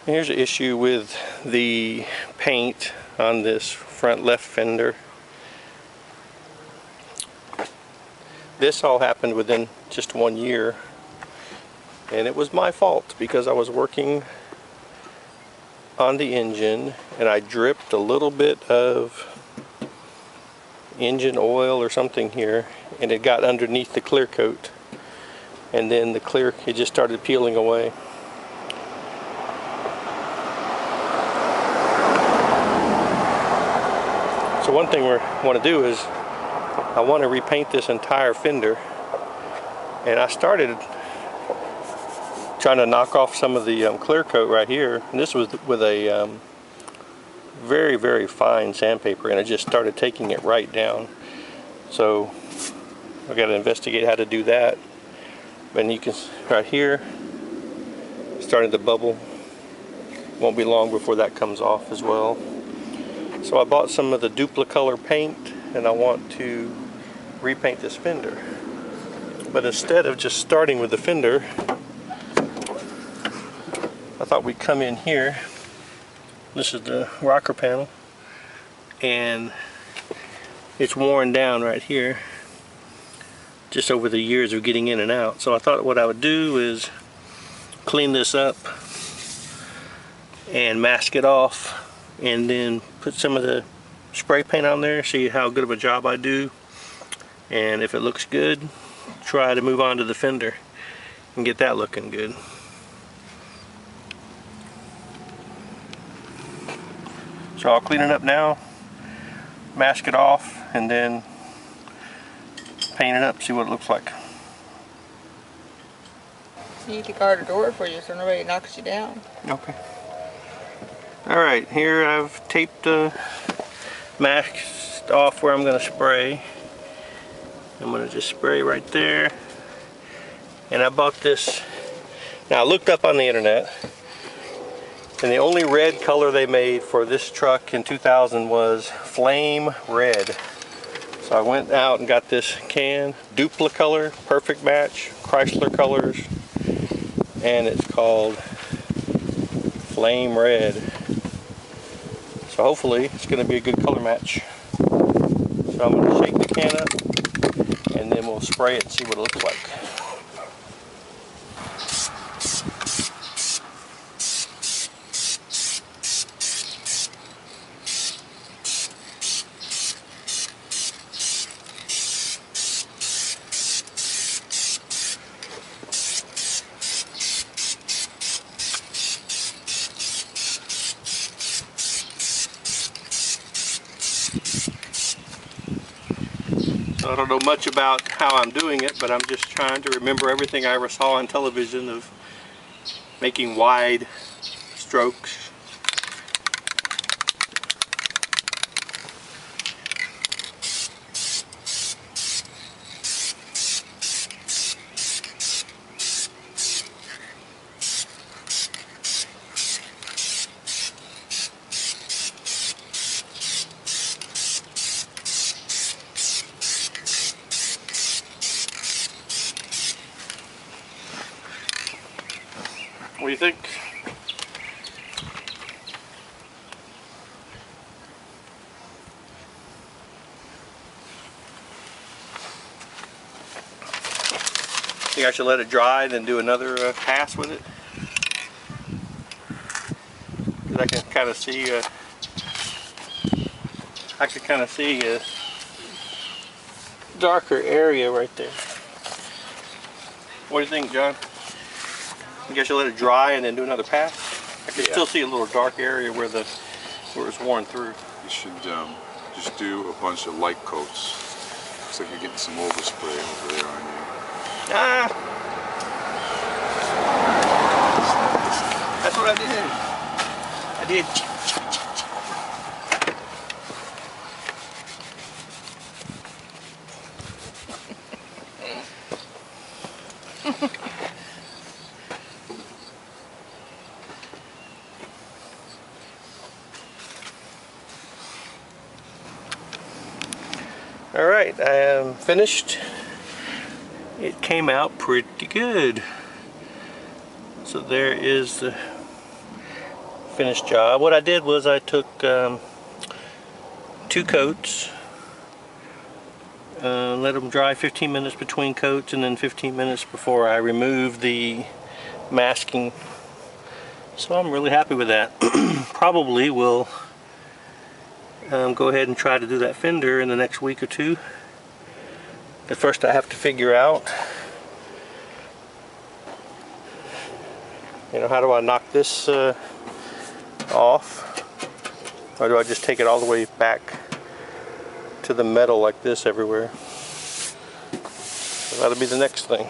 Here's an issue with the paint on this front left fender. This all happened within just 1 year, and it was my fault because I was working on the engine and I dripped a little bit of engine oil or something here, and it got underneath the clear coat, and then the clear, it just started peeling away. So one thing we want to do is I want to repaint this entire fender, and I started trying to knock off some of the clear coat right here, and this was with a very, very fine sandpaper, and I just started taking it right down. So I got to investigate how to do that. And you can, right here, starting to bubble. Won't be long before that comes off as well. So I bought some of the DupliColor paint, and I want to repaint this fender. But instead of just starting with the fender, I thought we'd come in here. This is the rocker panel, and it's worn down right here just over the years of getting in and out. So I thought what I would do is clean this up and mask it off, and then put some of the spray paint on there, see how good of a job I do, and if it looks good, try to move on to the fender and get that looking good. So I'll clean it up now, mask it off, and then paint it up, see what it looks like. You need to guard the door for you so nobody knocks you down. Okay. Alright, here I've taped the mask off where I'm going to spray. I'm going to just spray right there. And I bought this. Now I looked up on the internet, and the only red color they made for this truck in 2000 was flame red. So I went out and got this can, DupliColor, perfect match, Chrysler colors, and it's called flame red. So hopefully it's going to be a good color match. So I'm going to shake the can up, and then we'll spray it and see what it looks like. I don't know much about how I'm doing it, but I'm just trying to remember everything I ever saw on television of making wide strokes. What do you think? Think I should let it dry and then do another pass with it? Because I can kind of see a darker area right there. What do you think, John? I guess you'll let it dry and then do another pass? I can still see a little dark area where it's worn through. You should just do a bunch of light coats. Looks like you're getting some overspray over there on you. Ah! That's what I did. I did. Alright, I am finished. It came out pretty good. So there is the finished job. What I did was I took 2 coats, let them dry 15 minutes between coats, and then 15 minutes before I removed the masking. So I'm really happy with that. Probably will go ahead and try to do that fender in the next week or 2. At first I have to figure out, you know, how do I knock this off? Or do I just take it all the way back to the metal like this everywhere? So that'll be the next thing.